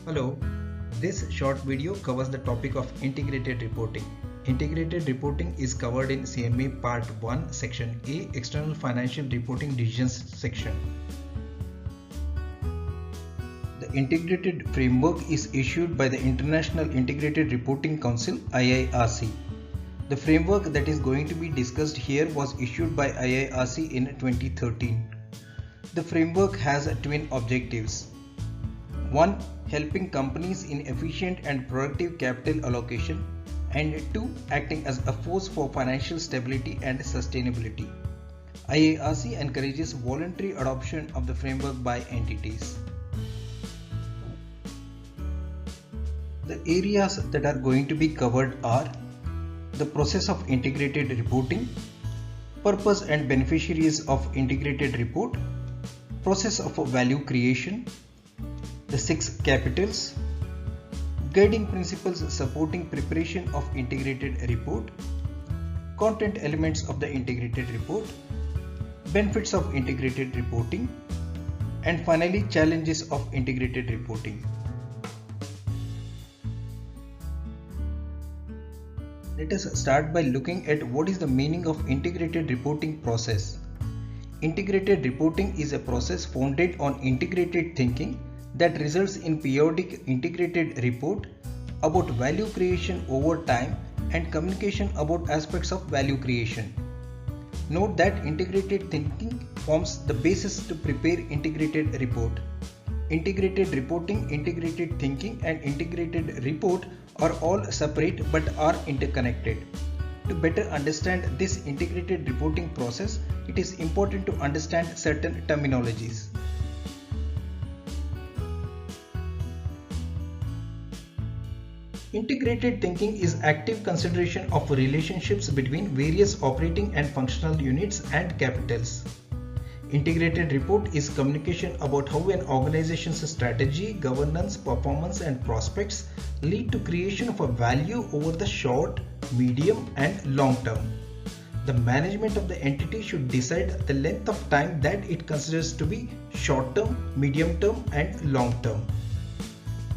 Hello, this short video covers the topic of integrated reporting. Integrated reporting is covered in CMA Part 1, Section A, External Financial Reporting Decisions section. The integrated framework is issued by the International Integrated Reporting Council (IIRC). The framework that is going to be discussed here was issued by IIRC in 2013. The framework has twin objectives. 1. Helping companies in efficient and productive capital allocation, and 2. Acting as a force for financial stability and sustainability. IIRC encourages voluntary adoption of the framework by entities. The areas that are going to be covered are the process of integrated reporting, purpose and beneficiaries of integrated report, process of value creation, the 6 capitals, guiding principles supporting preparation of integrated report, content elements of the integrated report, benefits of integrated reporting, and finally challenges of integrated reporting. Let us start by looking at what is the meaning of integrated reporting process. Integrated reporting is a process founded on integrated thinking that results in periodic integrated report about value creation over time and communication about aspects of value creation. Note that integrated thinking forms the basis to prepare integrated report. Integrated reporting, integrated thinking and integrated report are all separate but are interconnected. To better understand this integrated reporting process, it is important to understand certain terminologies. Integrated thinking is active consideration of relationships between various operating and functional units and capitals. Integrated report is communication about how an organization's strategy, governance, performance and prospects lead to creation of a value over the short, medium and long term. The management of the entity should decide the length of time that it considers to be short term, medium term and long term.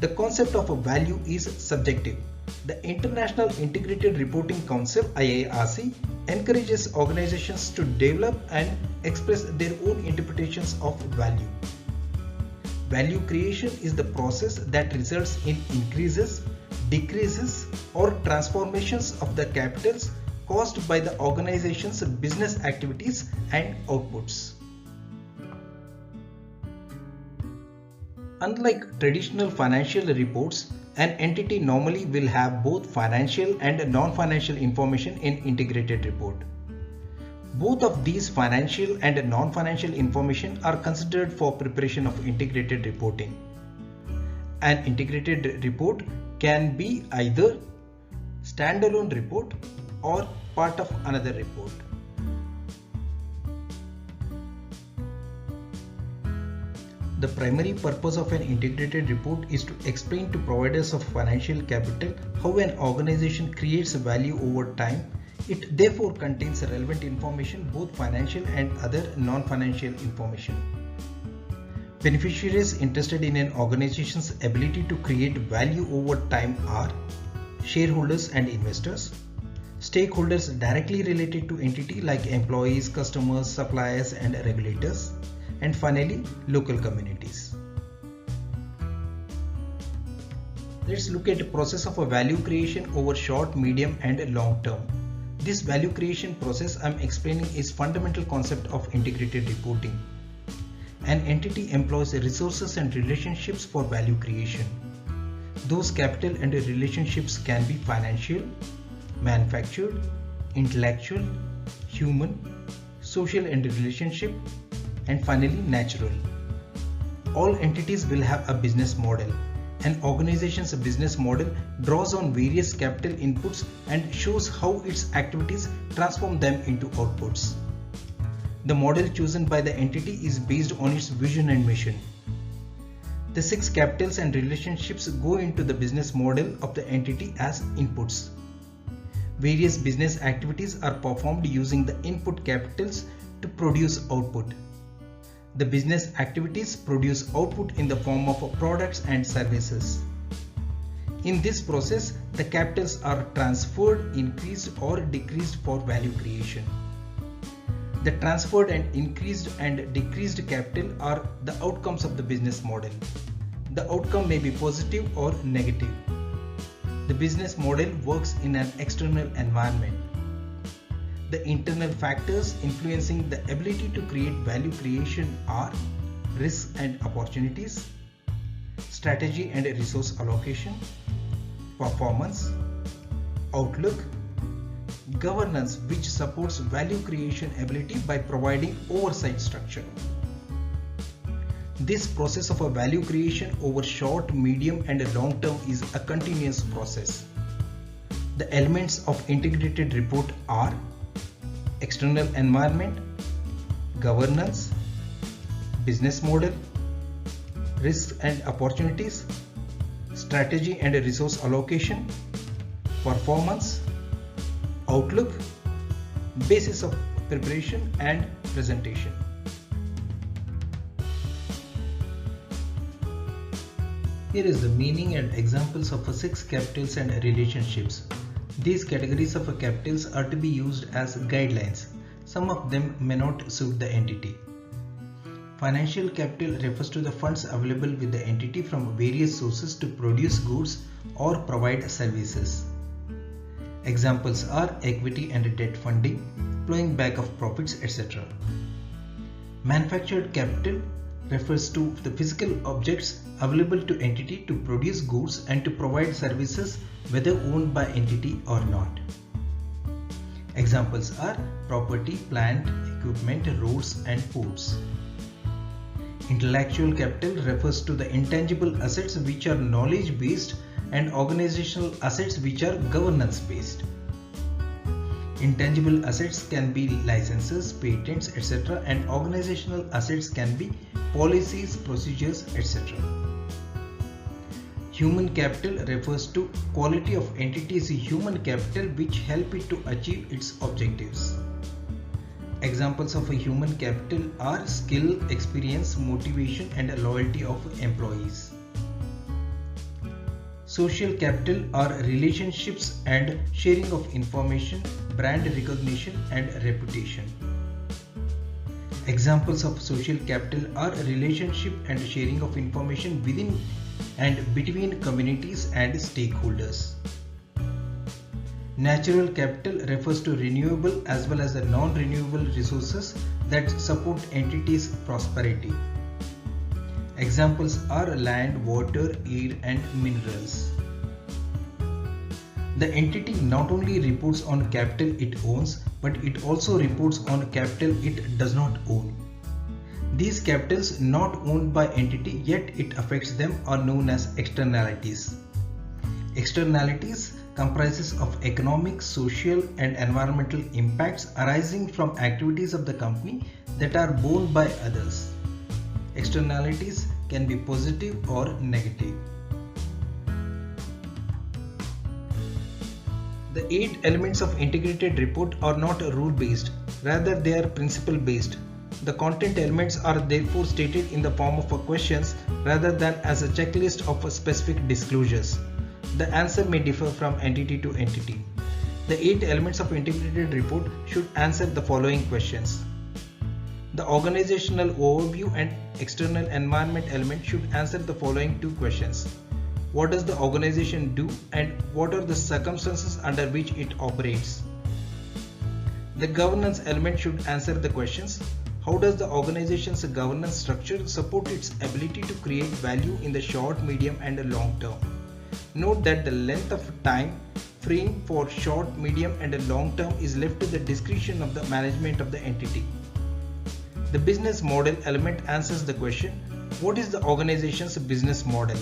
The concept of a value is subjective. The International Integrated Reporting Council (IIRC) encourages organizations to develop and express their own interpretations of value. Value creation is the process that results in increases, decreases, or transformations of the capitals caused by the organization's business activities and outputs. Unlike traditional financial reports, an entity normally will have both financial and non-financial information in integrated report. Both of these financial and non-financial information are considered for preparation of integrated reporting. An integrated report can be either standalone report or part of another report. The primary purpose of an integrated report is to explain to providers of financial capital how an organization creates value over time. It therefore contains relevant information, both financial and other non-financial information. Beneficiaries interested in an organization's ability to create value over time are shareholders and investors, stakeholders directly related to entity like employees, customers, suppliers and regulators, and finally local communities. Let's look at the process of a value creation over short, medium and long term. This value creation process I am explaining is fundamental concept of integrated reporting. An entity employs resources and relationships for value creation. Those capital and relationships can be financial, manufactured, intellectual, human, social and relationship, and finally natural. All entities will have a business model. An organization's business model draws on various capital inputs and shows how its activities transform them into outputs. The model chosen by the entity is based on its vision and mission. The 6 capitals and relationships go into the business model of the entity as inputs. Various business activities are performed using the input capitals to produce output. The business activities produce output in the form of products and services. In this process, the capitals are transferred, increased or decreased for value creation. The transferred and increased and decreased capital are the outcomes of the business model. The outcome may be positive or negative. The business model works in an external environment. The internal factors influencing the ability to create value creation are risks and opportunities, strategy and resource allocation, performance, outlook, governance, which supports value creation ability by providing oversight structure. This process of a value creation over short, medium and long term is a continuous process. The elements of integrated report are external environment, governance, business model, risks and opportunities, strategy and resource allocation, performance, outlook, basis of preparation and presentation. Here is the meaning and examples of 6 capitals and relationships. These categories of capitals are to be used as guidelines. Some of them may not suit the entity. Financial capital refers to the funds available with the entity from various sources to produce goods or provide services. Examples are equity and debt funding, plowing back of profits, etc. Manufactured capital refers to the physical objects available to entity to produce goods and to provide services whether owned by entity or not. Examples are property, plant, equipment, roads and ports. Intellectual capital refers to the intangible assets which are knowledge based and organizational assets which are governance based. Intangible assets can be licenses, patents, etc. and organizational assets can be policies, procedures, etc. Human capital refers to quality of entity's human capital which help it to achieve its objectives. Examples of a human capital are skill, experience, motivation and loyalty of employees. Social capital are relationships and sharing of information, brand recognition and reputation. Examples of social capital are relationship and sharing of information within and between communities and stakeholders. Natural capital refers to renewable as well as the non-renewable resources that support entities' prosperity. Examples are land, water, air and minerals. The entity not only reports on capital it owns, but it also reports on capital it does not own. These capitals not owned by entity yet it affects them are known as externalities. Externalities comprises of economic, social and environmental impacts arising from activities of the company that are borne by others. Externalities can be positive or negative. The 8 elements of integrated report are not rule based, rather they are principle based. The content elements are therefore stated in the form of questions rather than as a checklist of specific disclosures. The answer may differ from entity to entity. The 8 elements of integrated report should answer the following questions. The organizational overview and external environment element should answer the following 2 questions. What does the organization do and what are the circumstances under which it operates? The governance element should answer the questions. How does the organization's governance structure support its ability to create value in the short, medium and long term? Note that the length of time frame for short, medium and long term is left to the discretion of the management of the entity. The business model element answers the question, what is the organization's business model?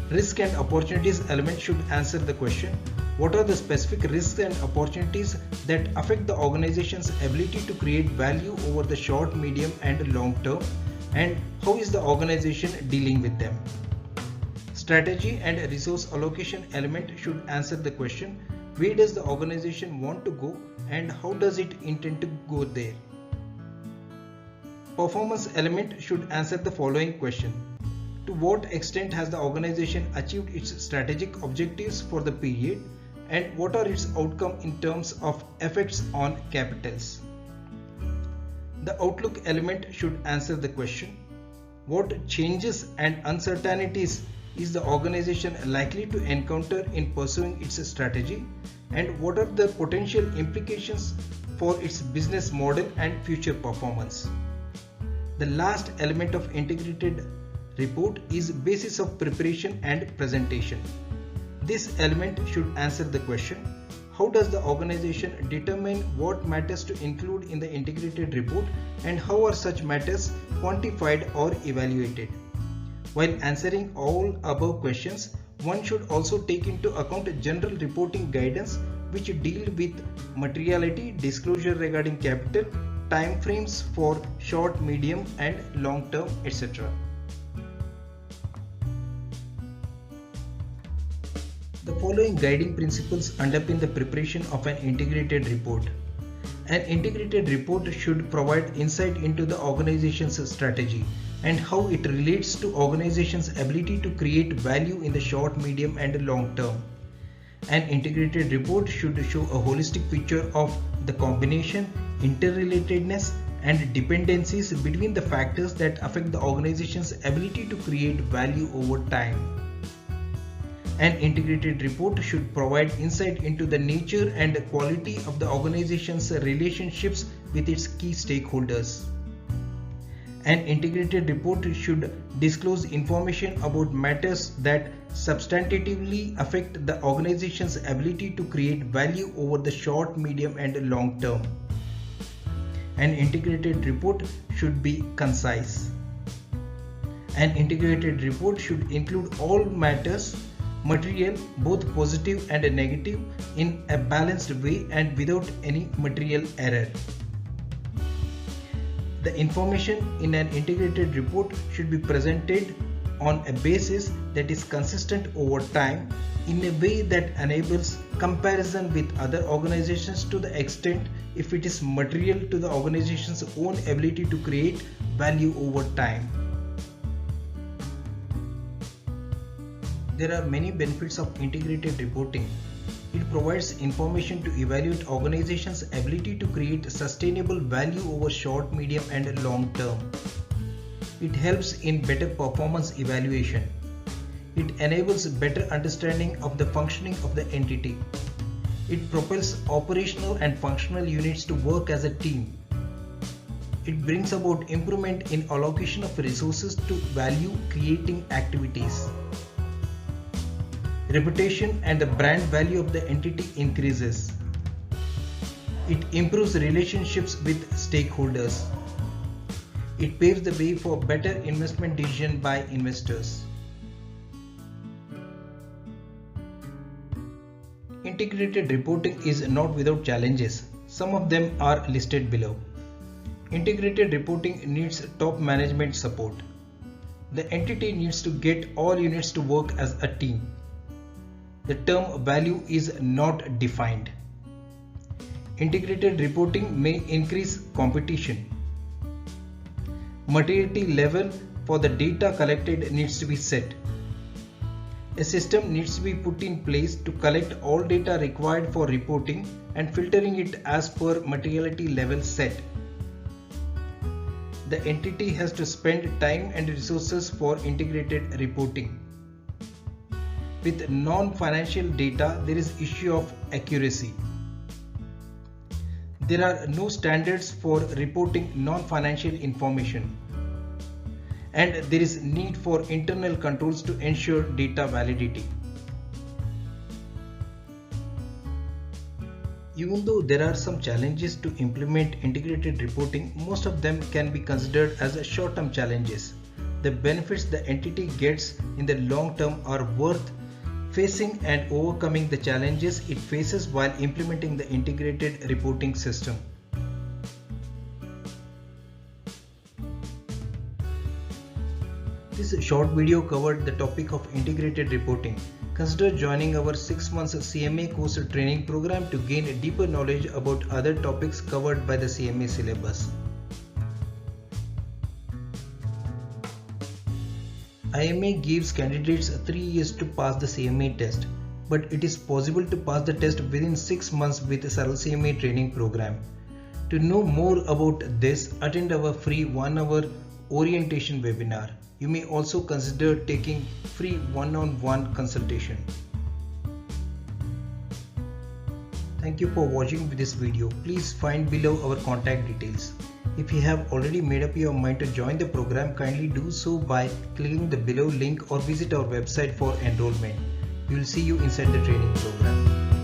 Risk and opportunities element should answer the question, what are the specific risks and opportunities that affect the organization's ability to create value over the short, medium and long term, and how is the organization dealing with them? Strategy and resource allocation element should answer the question, where does the organization want to go and how does it intend to go there? performance element should answer the following question. To what extent has the organization achieved its strategic objectives for the period, and what are its outcomes in terms of effects on capitals? The outlook element should answer the question. What changes and uncertainties is the organization likely to encounter in pursuing its strategy, and what are the potential implications for its business model and future performance? The last element of integrated report is basis of preparation and presentation. This element should answer the question, how does the organization determine what matters to include in the integrated report, and how are such matters quantified or evaluated? While answering all above questions, one should also take into account general reporting guidance which deal with materiality, disclosure regarding capital, time frames for short, medium and long term, etc. The following guiding principles underpin the preparation of an integrated report. An integrated report should provide insight into the organization's strategy and how it relates to organization's ability to create value in the short, medium and long term. An integrated report should show a holistic picture of the combination, interrelatedness and dependencies between the factors that affect the organization's ability to create value over time. An integrated report should provide insight into the nature and quality of the organization's relationships with its key stakeholders. An integrated report should disclose information about matters that substantively affect the organization's ability to create value over the short, medium and long term. An integrated report should be concise. An integrated report should include all matters material, both positive and negative, in a balanced way and without any material error. The information in an integrated report should be presented on a basis that is consistent over time in a way that enables comparison with other organizations to the extent if it is material to the organization's own ability to create value over time. There are many benefits of integrated reporting. It provides information to evaluate organizations' ability to create sustainable value over short, medium and long term. It helps in better performance evaluation. It enables better understanding of the functioning of the entity. It propels operational and functional units to work as a team. It brings about improvement in allocation of resources to value creating activities. Reputation and the brand value of the entity increases. It improves relationships with stakeholders. It paves the way for better investment decision by investors. Integrated reporting is not without challenges. Some of them are listed below. Integrated reporting needs top management support. The entity needs to get all units to work as a team. The term value is not defined. Integrated reporting may increase competition. Maturity level for the data collected needs to be set. A system needs to be put in place to collect all data required for reporting and filtering it as per materiality level set. The entity has to spend time and resources for integrated reporting. With non-financial data, there is issue of accuracy. There are no standards for reporting non-financial information, and there is need for internal controls to ensure data validity. Even though there are some challenges to implement integrated reporting, most of them can be considered as short-term challenges. The benefits the entity gets in the long term are worth facing and overcoming the challenges it faces while implementing the integrated reporting system. This short video covered the topic of integrated reporting. Consider joining our 6 months CMA course training program to gain a deeper knowledge about other topics covered by the CMA syllabus. IMA gives candidates 3 years to pass the CMA test, but it is possible to pass the test within 6 months with a Saral CMA training program. To know more about this, attend our free 1-hour orientation webinar. You may also consider taking free one-on-one consultation. Thank you for watching this video. Please find below our contact details. If you have already made up your mind to join the program, kindly do so by clicking the below link or visit our website for enrollment. We will see you inside the training program.